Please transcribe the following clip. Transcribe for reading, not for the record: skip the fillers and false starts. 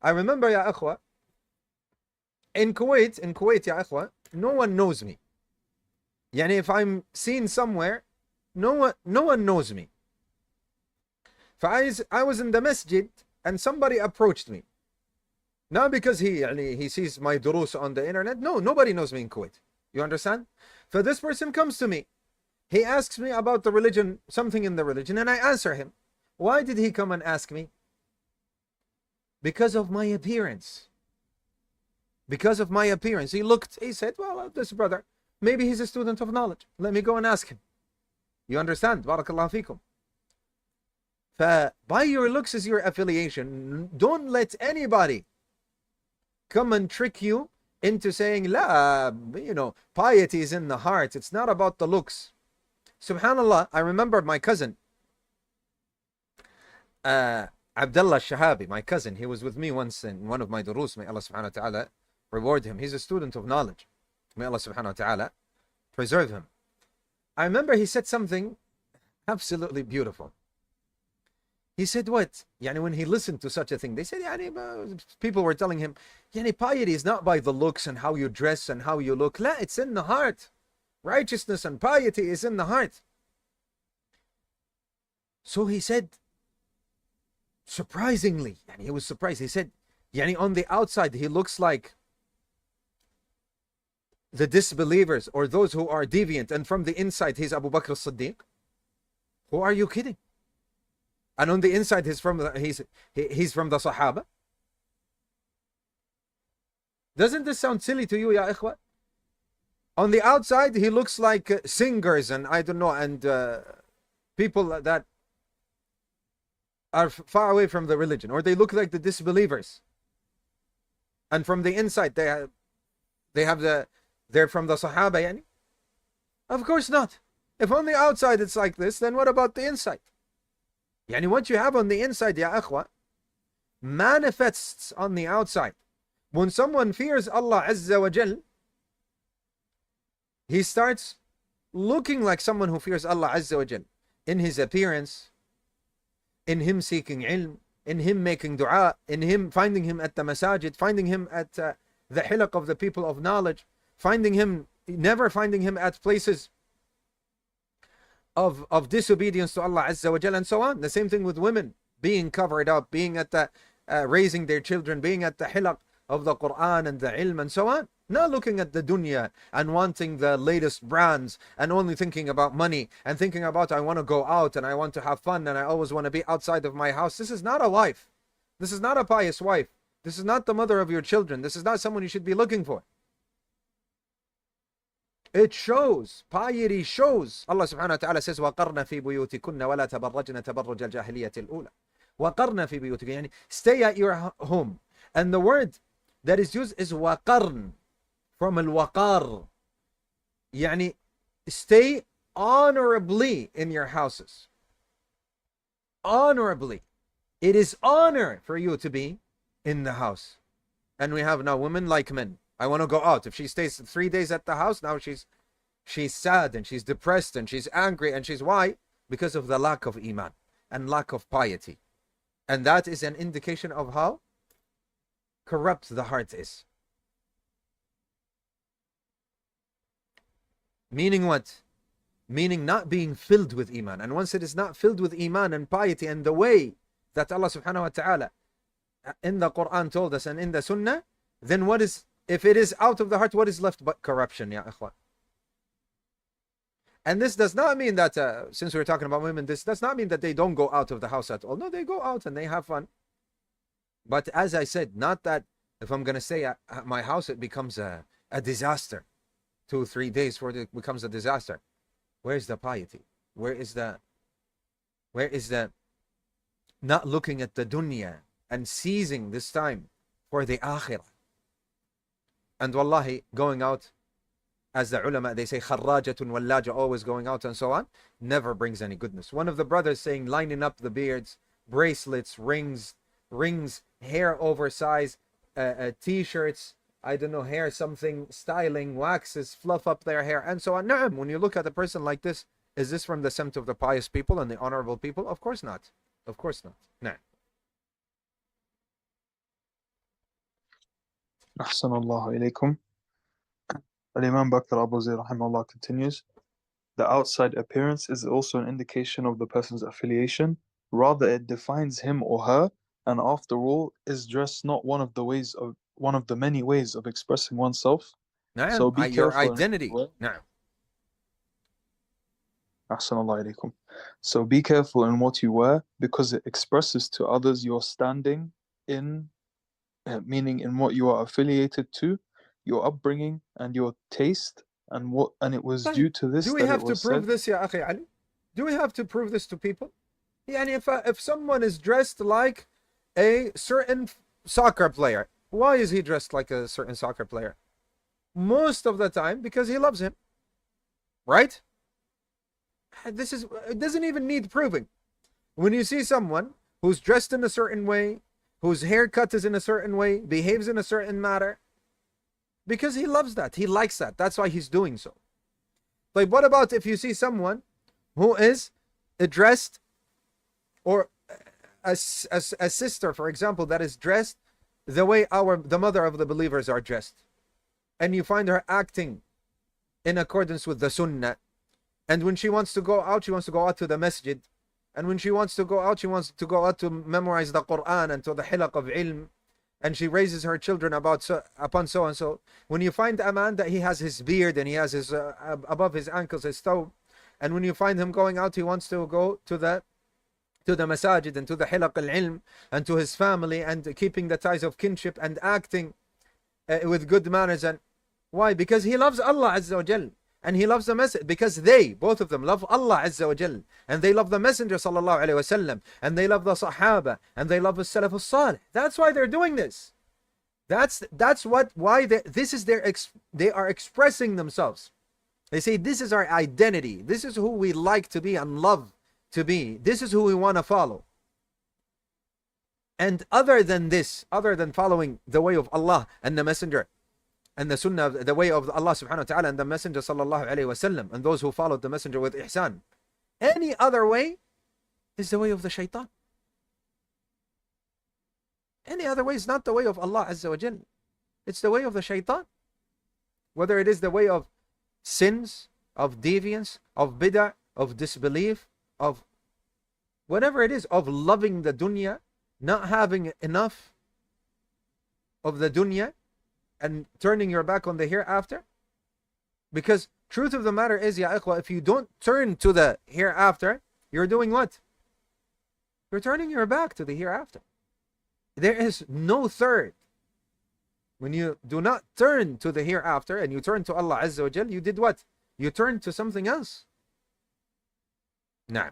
I remember, ya akhwa, in Kuwait, ya akhwa, no one knows me. Yani if I'm seen somewhere, no one knows me. I was in the masjid and somebody approached me. Not because he sees my durus on the internet. No, nobody knows me in Kuwait. You understand? So this person comes to me. He asks me about the religion, something in the religion, and I answer him. Why did he come and ask me? Because of my appearance. Because of my appearance. He said, well, this brother, maybe he's a student of knowledge. Let me go and ask him. You understand? Barakallahu fikum. By your looks is your affiliation. Don't let anybody come and trick you into saying, la, piety is in the heart. It's not about the looks. Subhanallah, I remember my cousin, Abdullah Shahabi, my cousin. He was with me once in one of my durus. May Allah subhanahu wa ta'ala reward him. He's a student of knowledge. May Allah subhanahu wa ta'ala preserve him. I remember he said something absolutely beautiful. He said what? When he listened to such a thing, they said, people were telling him, piety is not by the looks and how you dress and how you look. La, it's in the heart. Righteousness and piety is in the heart. So he said, surprisingly, he was surprised. He said, on the outside, he looks like the disbelievers or those who are deviant, and from the inside, he's Abu Bakr as-Siddiq. Who are you kidding? And on the inside, he's from the Sahaba. Doesn't this sound silly to you, ya ikhwa? On the outside, he looks like singers and I don't know, and people that are far away from the religion, or they look like the disbelievers. And from the inside, they're from the Sahaba, Of course not. If on the outside it's like this, then what about the inside? What you have on the inside, ya akhwa, manifests on the outside. When someone fears Allah Azza wa Jal, he starts looking like someone who fears Allah Azza wa Jal in his appearance, in him seeking ilm, in him making dua, in him finding him at the masajid, finding him at the hilaq of the people of knowledge, never finding him at places of disobedience to Allah Azza wa Jal, and so on. The same thing with women, being covered up, being at the raising their children, being at the hilaq of the Quran and the ilm, and so on. Not looking at the dunya and wanting the latest brands and only thinking about money and thinking about, I want to go out and I want to have fun and I always want to be outside of my house. This is not a wife. This is not a pious wife. This is not the mother of your children. This is not someone you should be looking for. It shows, piety shows. Allah subhanahu wa ta'ala says, وَقَرْنَ فِي بُيُوتِكُنَّ وَلَا تَبَرَّجْنَ تَبَرُّجَ الْجَاهِلِيَّةِ الْأُولَى وَقَرْنَ فِي بُيُوتِكُنَّ. Stay at your home. And the word that is used is وَقَرْن, from al-waqar. Stay honorably in your houses. Honorably. It is honor for you to be in the house. And we have now women like men. I want to go out. If she stays 3 days at the house, now she's sad and she's depressed and she's angry, and why? Because of the lack of iman and lack of piety. And that is an indication of how corrupt the heart is. Meaning what? Meaning not being filled with iman. And once it is not filled with iman and piety and the way that Allah subhanahu wa ta'ala in the Quran told us and in the Sunnah, then what is, if it is out of the heart, what is left but corruption, ya ikhwan? And this does not mean that, since we're talking about women, this does not mean that they don't go out of the house at all. No, they go out and they have fun. But as I said, not that if I'm going to stay at my house, it becomes a disaster. 2-3 days before it becomes a disaster. Where's the piety? Where is the not looking at the dunya and seizing this time for the akhirah? And wallahi, going out, as the ulama, they say, kharrajatun wallaja, always going out and so on, never brings any goodness. One of the brothers saying, lining up the beards, bracelets, rings, hair oversized, t-shirts, I don't know, hair something, styling, waxes, fluff up their hair, and so on. Na'am, when you look at a person like this, is this from the scent of the pious people and the honorable people? Of course not. Of course not. Nah. Ahsanallahu ilaykum. Al-Imam Bakr Abu Zayd rahimahullah continues. The outside appearance is also an indication of the person's affiliation. Rather, it defines him or her, and after all, is dress not one of the many ways of expressing oneself? So be Your careful in what you identity. wear. نعم. Ahsanallahu ilaykum. So be careful in what you wear, because it expresses to others your standing in, meaning in what you are affiliated to, your upbringing, and your taste, and it was طيب. due to this Do we that it have to was prove said. this, يا أخي علي? Do we have to prove this to people? يعني if someone is dressed like a certain soccer player, why is he dressed like a certain soccer player? Most of the time because he loves him, right? It doesn't even need proving. When you see someone who's dressed in a certain way, whose haircut is in a certain way, behaves in a certain manner, because he loves that, he likes that, that's why he's doing so. Like, what about if you see someone who is dressed, or a sister, for example, that is dressed the way the mother of the believers are dressed, and you find her acting in accordance with the sunnah, and when she wants to go out, she wants to go out to the masjid, and when she wants to go out, she wants to go out to memorize the Quran and to the hilaq of ilm, and she raises her children upon so and so. When you find a man that he has his beard and he has his above his ankles his toe, and when you find him going out, he wants to go to the masajid and to the hilaq al-ilm and to his family and keeping the ties of kinship and acting with good manners. And why? Because he loves Allah Azza wa Jal, and he loves the message, because both of them love Allah Azza wa Jal, and they love the Messenger sallallahu alaihi wasallam, and they love the Sahaba, and they love the Salaf al-Salih. That's why they're doing this. They are expressing themselves. They say, this is our identity. This is who we like to be and love to be. This is who we want to follow. And other than this, other than following the way of Allah and the Messenger and the Sunnah, the way of Allah subhanahu wa ta'ala and the Messenger sallallahu alayhi wa sallam, and those who followed the Messenger with ihsan, any other way is the way of the shaitan. Any other way is not the way of Allah Azza wa Jal. It's the way of the shaitan. Whether it is the way of sins, of deviance, of bid'ah, of disbelief, of whatever it is, of loving the dunya, not having enough of the dunya, and turning your back on the hereafter. Because truth of the matter is, ya ikhwa, if you don't turn to the hereafter, you're doing what? You're turning your back to the hereafter. There is no third. When you do not turn to the hereafter and you turn to Allah Azza wa Jal, you did what? You turned to something else. Nah.